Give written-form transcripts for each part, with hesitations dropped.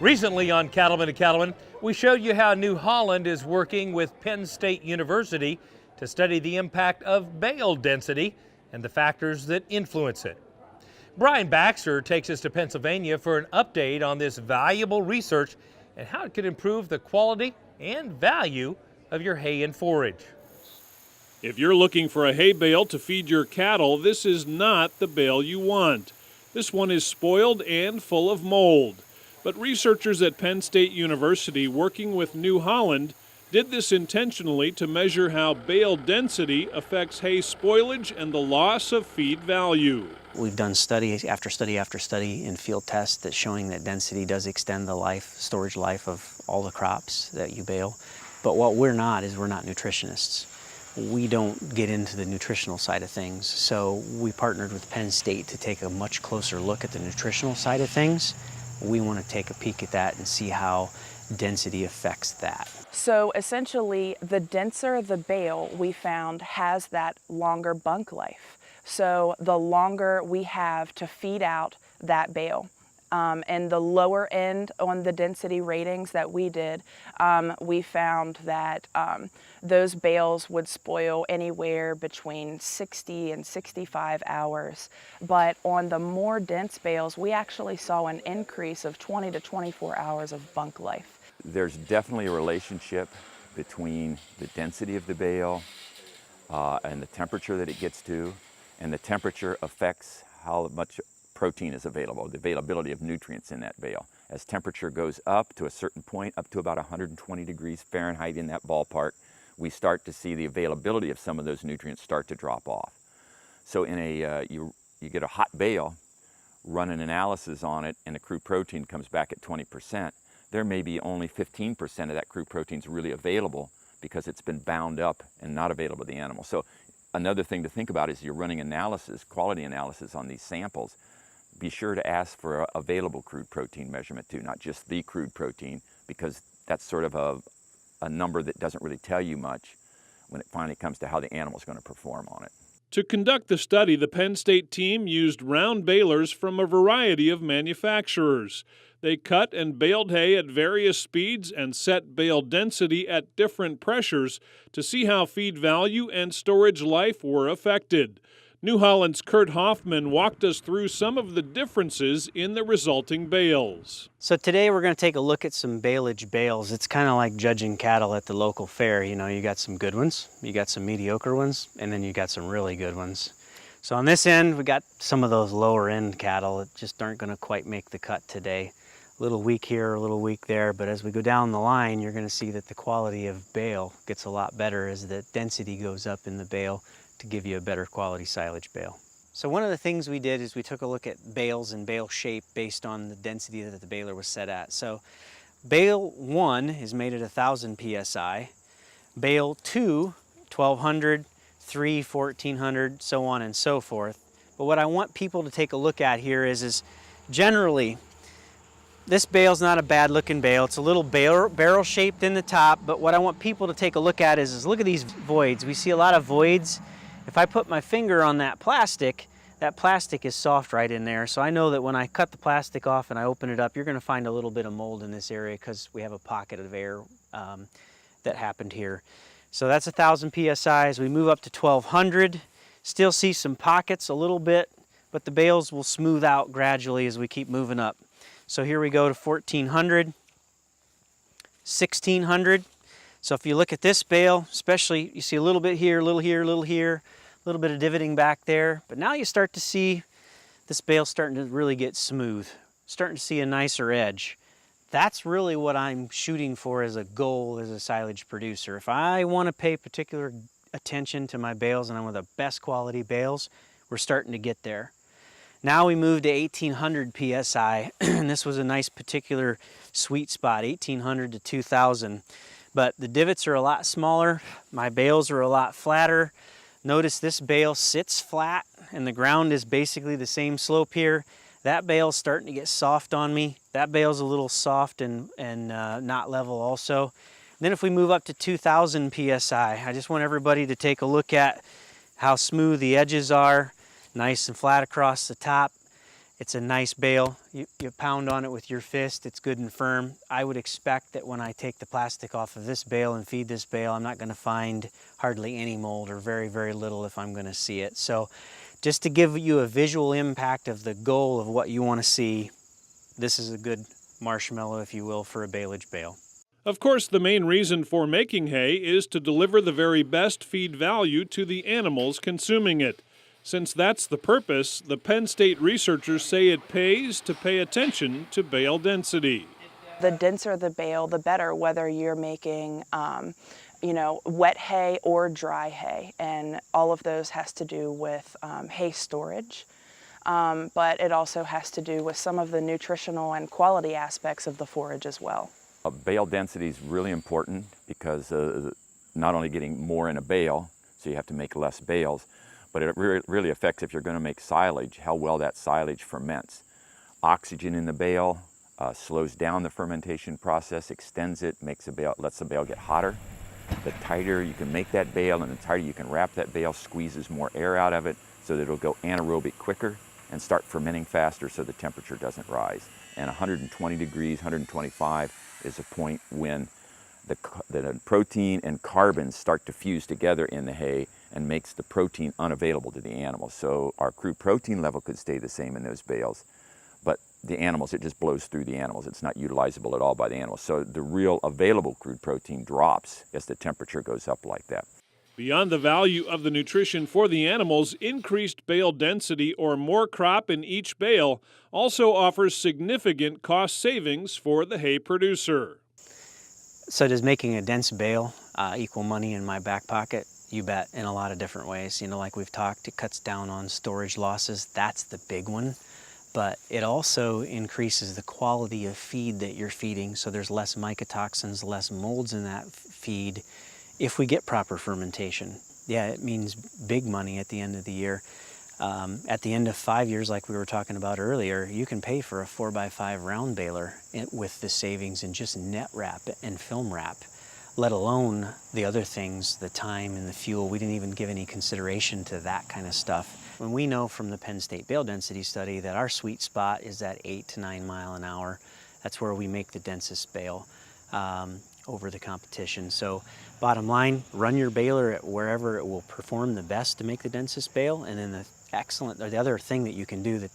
Recently on Cattleman to Cattleman, we showed you how New Holland is working with Penn State University to study the impact of bale density and the factors that influence it. Brian Baxter takes us to Pennsylvania for an update on this valuable research and how it could improve the quality and value of your hay and forage. If you're looking for a hay bale to feed your cattle, this is not the bale you want. This one is spoiled and full of mold. But researchers at Penn State University working with New Holland did this intentionally to measure how bale density affects hay spoilage and the loss of feed value. We've done study after study after study in field tests that's showing that density does extend the storage life of all the crops that you bale. But what we're not is we're not nutritionists. We don't get into the nutritional side of things. So we partnered with Penn State to take a much closer look at the nutritional side of things. We want to take a peek at that and see how density affects that. So essentially, the denser the bale we found has that longer bunk life. So the longer we have to feed out that bale. And the lower end on the density ratings that we did, we found that those bales would spoil anywhere between 60 and 65 hours. But on the more dense bales, we actually saw an increase of 20 to 24 hours of bunk life. There's definitely a relationship between the density of the bale and the temperature that it gets to, and the temperature affects how much protein is available, the availability of nutrients in that bale. As temperature goes up to a certain point, up to about 120 degrees Fahrenheit in that ballpark, we start to see the availability of some of those nutrients start to drop off. So in you get a hot bale, run an analysis on it, and the crude protein comes back at 20%. There may be only 15% of that crude protein is really available because it's been bound up and not available to the animal. So another thing to think about is you're running analysis, quality analysis on these samples. Be sure to ask for available crude protein measurement too, not just the crude protein, because that's sort of a number that doesn't really tell you much when it finally comes to how the animal's going to perform on it. To conduct the study, the Penn State team used round balers from a variety of manufacturers. They cut and baled hay at various speeds and set bale density at different pressures to see how feed value and storage life were affected. New Holland's Kurt Hoffman walked us through some of the differences in the resulting bales. So today we're going to take a look at some baleage bales. It's kind of like judging cattle at the local fair. You know, you got some good ones, you got some mediocre ones, and then you got some really good ones. So on this end, we got some of those lower end cattle that just aren't going to quite make the cut today. A little weak here, a little weak there, but as we go down the line, you're going to see that the quality of bale gets a lot better as the density goes up in the bale to give you a better quality silage bale. So one of the things we did is we took a look at bales and bale shape based on the density that the baler was set at. So bale 1 is made at 1,000 psi, bale 2, 1,200, 3, 1,400, so on and so forth. But what I want people to take a look at here is generally, this bale's not a bad looking bale. It's a little barrel shaped in the top, but what I want people to take a look at is look at these voids. We see a lot of voids. If I put my finger on that plastic is soft right in there. So I know that when I cut the plastic off and I open it up, you're gonna find a little bit of mold in this area because we have a pocket of air that happened here. So that's 1,000 psi. As we move up to 1,200, still see some pockets a little bit, but the bales will smooth out gradually as we keep moving up. So here we go to 1,400, 1,600. So if you look at this bale, especially, you see a little bit here, a little here, a little here, a little bit of divoting back there. But now you start to see this bale starting to really get smooth, starting to see a nicer edge. That's really what I'm shooting for as a goal as a silage producer. If I want to pay particular attention to my bales and I want the best quality bales, we're starting to get there. Now we move to 1,800 psi, and this was a nice particular sweet spot, 1,800 to 2,000. But the divots are a lot smaller, my bales are a lot flatter. Notice this bale sits flat, and the ground is basically the same slope here. That bale's starting to get soft on me. That bale's a little soft and not level also. And then if we move up to 2,000 psi, I just want everybody to take a look at how smooth the edges are. Nice and flat across the top. It's a nice bale. You pound on it with your fist, it's good and firm. I would expect that when I take the plastic off of this bale and feed this bale, I'm not going to find hardly any mold, or very, very little if I'm going to see it. So just to give you a visual impact of the goal of what you want to see, this is a good marshmallow, if you will, for a baleage bale. Of course, the main reason for making hay is to deliver the very best feed value to the animals consuming it. Since that's the purpose, the Penn State researchers say it pays to pay attention to bale density. The denser the bale, the better, whether you're making wet hay or dry hay, and all of those has to do with hay storage. But it also has to do with some of the nutritional and quality aspects of the forage as well. Bale density is really important because not only getting more in a bale, so you have to make less bales, but it really affects, if you're going to make silage, how well that silage ferments. Oxygen in the bale slows down the fermentation process, extends it, lets the bale get hotter. The tighter you can make that bale and the tighter you can wrap that bale, squeezes more air out of it so that it'll go anaerobic quicker and start fermenting faster so the temperature doesn't rise. And 120 degrees, 125 is a point when the protein and carbons start to fuse together in the hay and makes the protein unavailable to the animals. So our crude protein level could stay the same in those bales, but the animals, it just blows through the animals. It's not utilizable at all by the animals. So the real available crude protein drops as the temperature goes up like that. Beyond the value of the nutrition for the animals, increased bale density or more crop in each bale also offers significant cost savings for the hay producer. So does making a dense bale equal money in my back pocket? You bet, in a lot of different ways. Like we've talked, it cuts down on storage losses. That's the big one. But it also increases the quality of feed that you're feeding, so there's less mycotoxins, less molds in that feed if we get proper fermentation. Yeah, it means big money at the end of the year. At the end of 5 years, like we were talking about earlier, you can pay for a 4x5 round baler with the savings in just net wrap and film wrap, let alone the other things, the time and the fuel. We didn't even give any consideration to that kind of stuff. When we know from the Penn State bale density study that our sweet spot is at 8 to 9 mile an hour, that's where we make the densest bale over the competition. So bottom line, run your baler at wherever it will perform the best to make the densest bale, and then the other thing that you can do that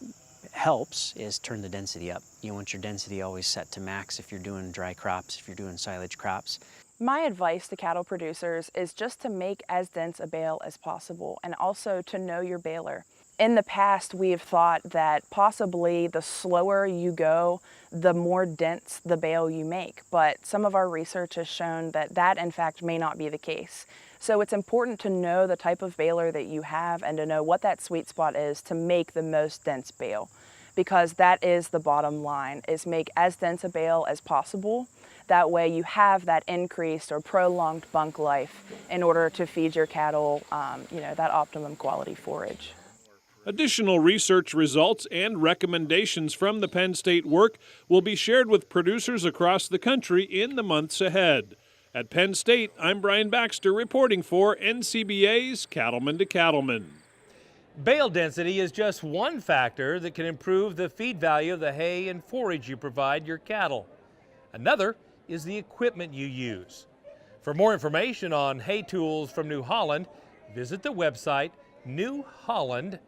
helps is turn the density up. You want your density always set to max if you're doing dry crops, if you're doing silage crops. My advice to cattle producers is just to make as dense a bale as possible, and also to know your baler. In the past, we have thought that possibly the slower you go, the more dense the bale you make, but some of our research has shown that in fact may not be the case. So it's important to know the type of baler that you have and to know what that sweet spot is to make the most dense bale, because that is the bottom line, is make as dense a bale as possible. That way you have that increased or prolonged bunk life in order to feed your cattle that optimum quality forage. Additional research results and recommendations from the Penn State work will be shared with producers across the country in the months ahead. At Penn State, I'm Brian Baxter reporting for NCBA's Cattleman to Cattleman. Bale density is just one factor that can improve the feed value of the hay and forage you provide your cattle. Another is the equipment you use. For more information on hay tools from New Holland, visit the website newholland.com.